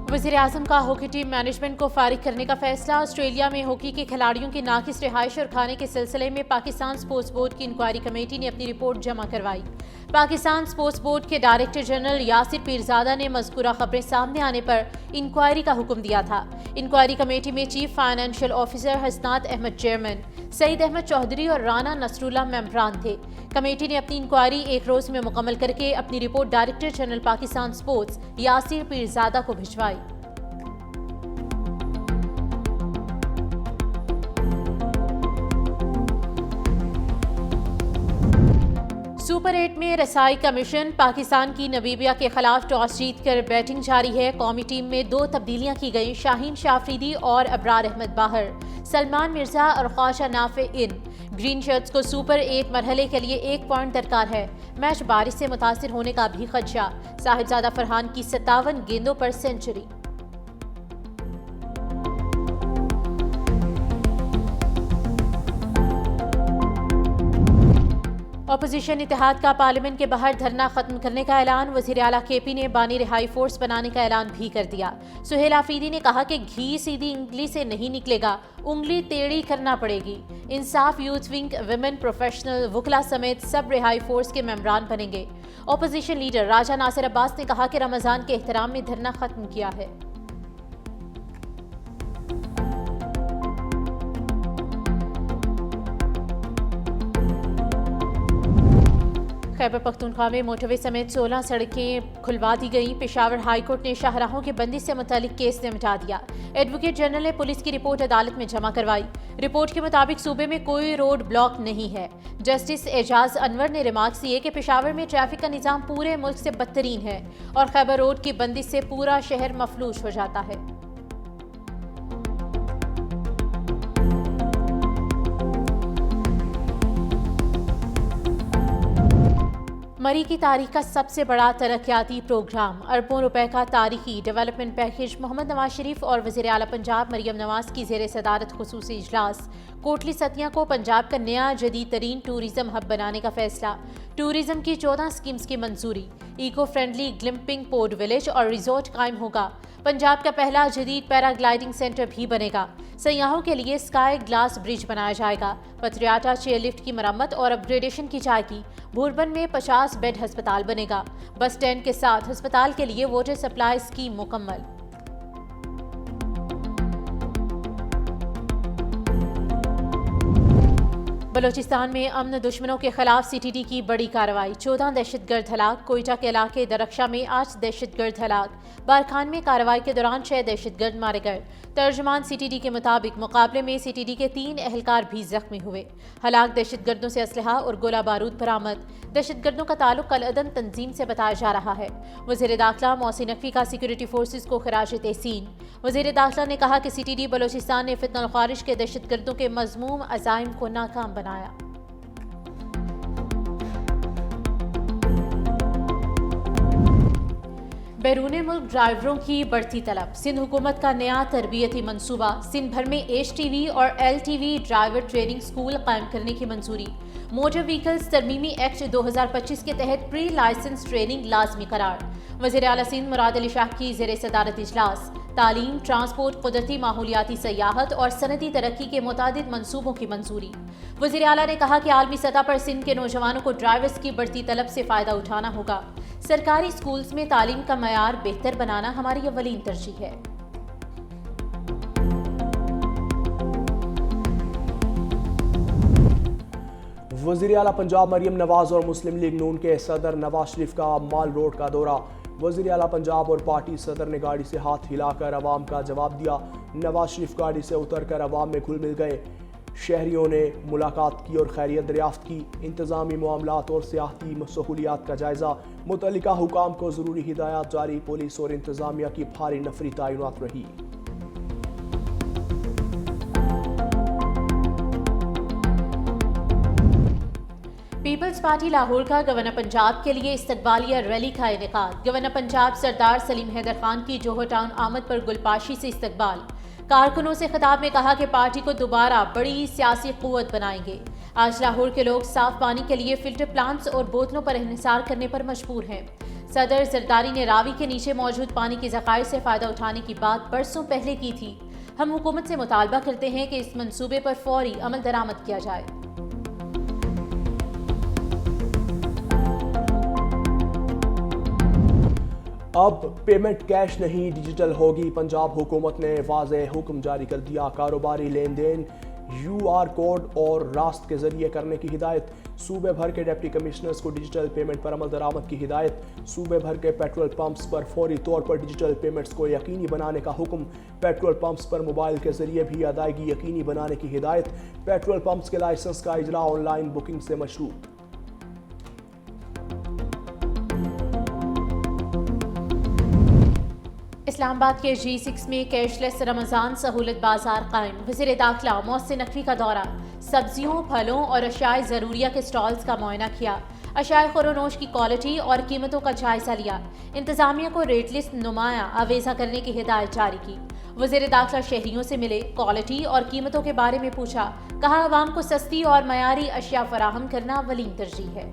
वज़ीर-ए-आज़म का hockey team management को फारिग करने का फैसला। ऑस्ट्रेलिया में हॉकी के खिलाड़ियों की नाकिस रिहाइश और खाने के सिलसिले में पाकिस्तान स्पोर्ट्स बोर्ड की इंक्वायरी कमेटी ने अपनी रिपोर्ट जमा करवाई। पाकिस्तान स्पोर्ट्स बोर्ड के डायरेक्टर जनरल यासिर पीरजादा ने मज़कूरा खबरें सामने आने पर इंक्वायरी का हुक्म दिया था। इंक्वायरी कमेटी में चीफ फाइनेंशियल ऑफिसर हसनात अहमद चेयरमैन, सईद अहमद चौधरी और राना नसरुल्लाह मेंबरान थे। कमेटी ने अपनी इंक्वायरी एक रोज में मुकम्मल करके अपनी report director general Pakistan sports Yasir Peerzada को भिजवाई। सुपर 8 में रसाई का मिशन। पाकिस्तान की नमीबिया के खिलाफ टॉस जीतकर बैटिंग जारी है। कौमी टीम में 2 तब्दीलियां की गई। शाहीन शाफरीदी और अबरार अहमद बाहर, सलमान मिर्जा और ख्वाजा नाफे इन। ग्रीन शर्ट्स को सुपर 8 मरहले के लिए 1 पॉइंट दरकार है। मैच बारिश से मुतासिर होने का भी खदशा। साहिबजादा फरहान की 57 गेंदों पर सेंचुरी। अपोजिशन इत्तेहाद का पार्लियामेंट के बाहर धरना खत्म करने का ऐलान। वज़ीर आला केपी ने बानी रिहाई फोर्स बनाने का ऐलान भी कर दिया। सुहेल आफरीदी ने कहा कि घी सीधी उंगली से नहीं निकलेगा, उंगली टेढ़ी करना पड़ेगी। इंसाफ यूथ विंग, विमेन प्रोफेशनल, वुकला समेत सब रिहाई फोर्स के मेंबरान बनेंगे। अपोजिशन लीडर राजा नासिर अब्बास ने कहा कि रमजान के एहतराम में धरना खत्म किया है। खैबर पख्तूनख्वा में मोटरवे समेत 16 सड़कें खुलवा दी गई। पेशावर हाई कोर्ट ने शाहराहों की बंदी से मुतालिक केस निपटा दिया। एडवोकेट जनरल ने पुलिस की रिपोर्ट अदालत में जमा करवाई। रिपोर्ट के मुताबिक सूबे में कोई रोड ब्लॉक नहीं है। जस्टिस एजाज अनवर ने रिमार्क्स दिए कि पेशावर में ट्रैफिक का निज़ाम पूरे मुल्क से बदतरीन है और खैबर रोड की बंदी से पूरा शहर मफलूज हो जाता है। मरी की तारीख का सबसे बड़ा तरक्याती प्रोग्राम, अरबों रुपए का तारीखी डेवलपमेंट पैकेज। मोहम्मद नवाज शरीफ और वज़ीर आला पंजाब मरियम नवाज की ज़ेर सदारत खुसूसी इजलास। कोटली सतिया को पंजाब का नया जदीद तरीन टूरिज्म हब बनाने का फैसला। टूरिज्म की 14 स्कीम्स की मंजूरी। इको फ्रेंडली ग्लिम्पिंग पोर्ट विलेज और रिजॉर्ट कायम होगा। पंजाब का पहला जदीद पैराग्लाइडिंग सेंटर भी बनेगा। सयाहों के लिए स्काई ग्लास ब्रिज बनाया जाएगा। पथरियाटा चेयरलिफ्ट की मरम्मत और अपग्रेडेशन की जाएगी। भूरबन में 50 बेड अस्पताल बनेगा। बस स्टैंड के साथ अस्पताल के लिए वाटर सप्लाई स्कीम मुकम्मल। बलोचिस्तान में अमन दुश्मनों के खिलाफ सीटीडी की बड़ी कार्रवाई। 14 दहशतगर्द हलाक। कोयटा के इलाके दरख्शा में 8 दहशतगर्द हलाक। बारखान में कार्रवाई के दौरान 6 दहशतगर्द मारे गए। तर्जमान सीटीडी के मुताबिक मुकाबले में सीटीडी के 3 एहलकार भी जख्मी हुए। हलाक दहशतगर्दों से असलहा और गोला बारूद बरामद। दहशतगर्दों का ताल्लुक अल-अदन तंजीम से बताया जा रहा है। वज़ीर दाखिला मोहसिन नकवी का सिक्योरिटी फोर्सेस को खराज तहसीन। वज़ीर दाखिला ने कहा कि सीटीडी बलोचिस्तान ने फितना ख्वारिश के दहशतगर्दों के मज़मूम अज़ाइम को नाकाम बनाया। बैरून मुल्क ड्राइवरों की बढ़ती तलब। सिंध हुकूमत का नया तरबियती मंसूबा। सिंध भर में HTV और LTV ड्राइवर ट्रेनिंग स्कूल कायम करने की मंजूरी। मोटर व्हीकल्स तरमीमी एक्ट 2025 के तहत प्री लाइसेंस ट्रेनिंग लाजमी करार। वज़ीर आला सिंध मुराद अली शाह की ज़ेर सदारत इजलास। तालीम, ट्रांसपोर्ट, कुदरती माहौलियाती सयाहत और सनदी तरक्की के मुतादिद मंसूबों की मंजूरी। वज़ीर आला ने कहा कि आलमी सतह पर सिंध के नौजवानों को ड्राइवर्स की बढ़ती तलब से फ़ायदा उठाना होगा। सरकारी स्कूल्स में तालीम का मयार बेहतर बनाना हमारी अव्वलीन तरजीह है। वज़ीर आला पंजाब मरियम नवाज और मुस्लिम लीग नून के सदर नवाज शरीफ का माल रोड का दौरा। वज़ीर आला पंजाब और पार्टी सदर ने गाड़ी से हाथ हिलाकर अवाम का जवाब दिया। नवाज शरीफ गाड़ी से उतरकर अवाम में घुल मिल गए। शहरियों ने मुलाकात की और खैरियत दरियाफ्त की। इंतज़ामी मामलात और सियाहती सहूलियात का जायजा। मुतल्लिका हुकाम को ज़रूरी हिदायत जारी। पुलिस और इंतज़ामिया की भारी नफरी तैनात रही। पीपल्स पार्टी लाहौर का गवर्नर पंजाब के लिए इस्तकबालिया रैली का इनेकाद। गवर्नर पंजाब सरदार सलीम हैदर खान की जोहर टाउन आमद पर गुलपाशी से इस्तकबाल। कारकुनों से खिताब में कहा कि पार्टी को दोबारा बड़ी सियासी कुव्वत बनाएंगे। आज लाहौर के लोग साफ पानी के लिए फिल्टर प्लांट्स और बोतलों पर इन्हिसार करने पर मजबूर हैं। सदर जरदारी ने रावी के नीचे मौजूद पानी के ज़खायर से फ़ायदा उठाने की बात बरसों पहले की थी। हम हुकूमत से मुतालबा करते हैं कि इस मंसूबे पर फौरी अमल दरामद किया जाए। अब पेमेंट कैश नहीं डिजिटल होगी। पंजाब हुकूमत ने वाज़ेह हुक्म जारी कर दिया। कारोबारी लेन देन UR कोड और रास्त के जरिए करने की हिदायत। सूबे भर के डिप्टी कमिश्नर्स को डिजिटल पेमेंट पर अमल दरामद की हिदायत। सूबे भर के पेट्रोल पंप्स पर फौरी तौर पर डिजिटल पेमेंट्स को यकीनी बनाने का हुक्म। पेट्रोल पंप्स पर मोबाइल के जरिए भी अदायगी यकीनी बनाने की हिदायत। पेट्रोल पंप्स के लाइसेंस का इजरा ऑनलाइन बुकिंग से मशरूत। इस्लामाबाद के G6 में कैशलेस रमज़ान सहूलत बाजार कायम। वज़ीर दाखिला मोहसिन नकवी का दौरा। सब्जियों, फलों और अशाए ज़रूरिया के स्टॉल्स का मुआयना किया। अशाए खुरोनोश की क्वालिटी और कीमतों का जायजा लिया। इंतजामिया को रेट लिस्ट नुमाया आवेजा करने की हिदायत जारी की। वज़ीर दाखिला शहरियों से मिले, क्वालिटी और कीमतों के बारे में पूछा। कहा अवाम को सस्ती और मयारी अशिया फराहम करना अवलीन तरजीह है।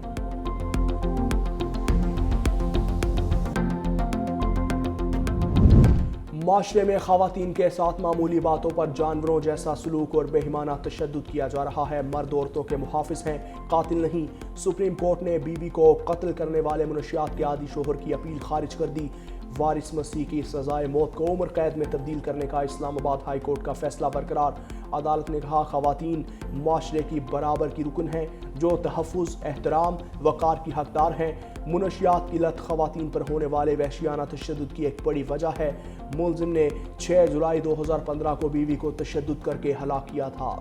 माशरे में खवातीन के साथ मामूली बातों पर जानवरों जैसा सलूक और बेईमाना तशद्दुद किया जा रहा है। मर्द औरतों के मुहाफिज हैं, कातिल नहीं। सुप्रीम कोर्ट ने बीवी को कत्ल करने वाले मुनशियात के आदि शोहर की अपील खारिज कर दी। वारिस मसीह की सजाए मौत को उम्र कैद में तब्दील करने का इस्लामाबाद हाई कोर्ट का फैसला बरकरार। अदालत ने कहा खवातीन माशरे की बराबर की रुकन हैं जो तहफ़्फ़ुज़, एहतराम, वक़ार की हकदार हैं। मुनशियात की लत खवातीन पर होने वाले वहशियाना तशद्दुद की एक बड़ी वजह है। मुलजिम ने 6 जुलाई 2015 को बीवी को तशद्दुद करके हलाक किया था।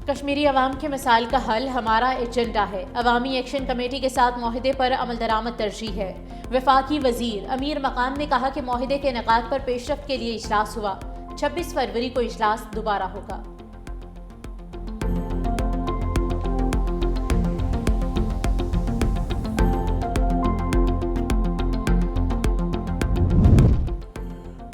कश्मीरी अवाम के मसाइल का हल हमारा एजेंडा है। अवामी एक्शन कमेटी के साथ मुआहदे पर अमल दरामद तरजीह है। वफाकी वजीर अमीर मकाम ने कहा कि मुआहदे के इनेकाद पर पेशरफ्त के लिए इजलास हुआ। 26 फरवरी को इजलास दोबारा होगा।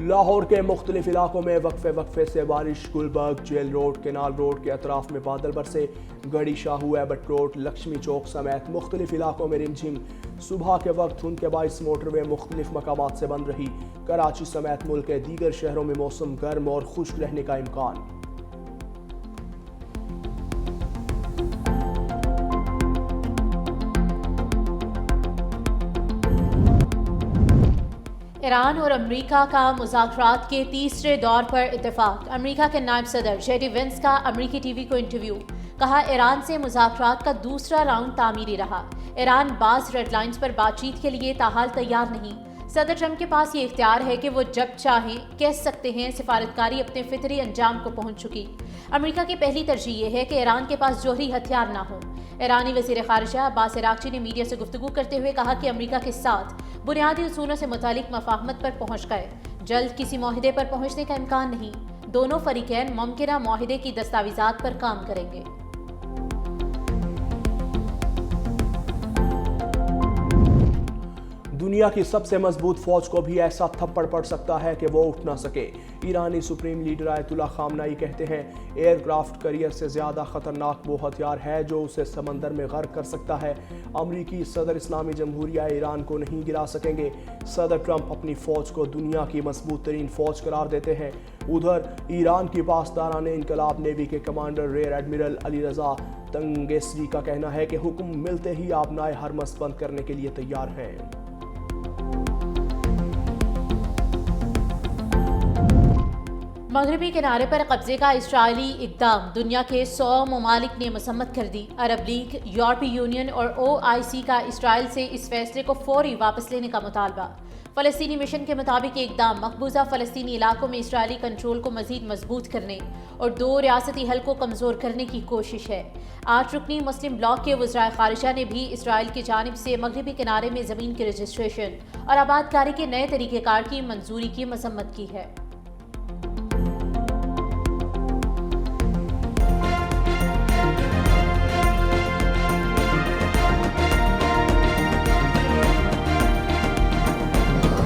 लाहौर के मुख्तलिफ इलाकों में वक्फे से बारिश। Gulberg, Jail Road, Canal Road के अतराफ में बादल बरसे। गढ़ी शाहू, एबट रोड, लक्ष्मी चौक समेत मुख्तलिफ इलाकों में रिमझिम। सुबह के वक्त धुंध के बाइस मोटरवे मुख्तलिफ मकामात से बंद रही। कराची समेत मुल्क के दीगर शहरों में मौसम गर्म और खुश्क रहने का इम्कान। ईरान और अमेरिका का मुज़ाकरात के तीसरे दौर पर इत्तेफाक। अमेरिका के नायब सदर JD वेंस का अमेरिकी टीवी को इंटरव्यू। कहा ईरान से मुज़ाकरात का दूसरा राउंड तामीरी रहा। ईरान बाज़ रेड लाइन्स पर बातचीत के लिए ताहाल तैयार नहीं। सदर ट्रंप के पास ये इख्तियार है कि वो जब चाहें कह सकते हैं सिफारतकारी अपने फितरी अंजाम को पहुंच चुकी। अमेरिका की पहली तरजीह ये है कि ईरान के पास जोहरी हथियार ना हो। ईरानी वज़ीर ख़ारिजा अब्बास अराग़ची ने मीडिया से गुफ्तगू करते हुए कहा कि अमेरिका के साथ बुनियादी उसूलों से मुतालिक मफाहमत पर पहुंच गए। जल्द किसी मुआहदे पर पहुंचने का इम्कान नहीं। दोनों फरीकैन मुमकिना मुआहदे की दस्तावेज़ात पर काम करेंगे। दुनिया की सबसे मजबूत फौज को भी ऐसा थप्पड़ पड़ सकता है कि वो उठ ना सके। ईरानी सुप्रीम लीडर आयतुल्लाह खामनाई कहते हैं एयरक्राफ्ट कैरियर से ज़्यादा ख़तरनाक वो हथियार है जो उसे समंदर में गर्क कर सकता है। अमरीकी सदर इस्लामी जमहूरिया ईरान को नहीं गिरा सकेंगे। सदर ट्रंप अपनी फ़ौज को दुनिया की मजबूत तरीन फ़ौज करार देते हैं। उधर ईरान की पासदारान इनकलाब नेवी के commander rare admiral Ali Raza तंगेसरी का कहना है कि हुक्म मिलते ही आबनाए हरमस बंद करने के लिए तैयार हैं। मगरबी किनारे पर कब्जे का इस्राएली इक़दाम दुनिया के 100 ममालिक ने मसम्मत कर दी। अरब लीग, यूरोपीय यूनियन और OIC का इसराइल से इस फैसले को फौरी वापस लेने का मुतालबा। फ़लस्तीनी मिशन के मुताबिक ये इक़दाम मकबूजा फ़लस्तीनी इलाकों में इसराइली कंट्रोल को मज़ीद मजबूत करने और 2 रियासती हल को कमज़ोर करने की कोशिश है। 8 रुकनी मुस्लिम ब्लॉक के वज़राए ख़ारिजा ने भी इसराइल की जानिब से मगरबी किनारे में ज़मीन की रजिस्ट्रेशन और आबादकारी के नए तरीक़ेकार की मंजूरी की मसम्मत की है।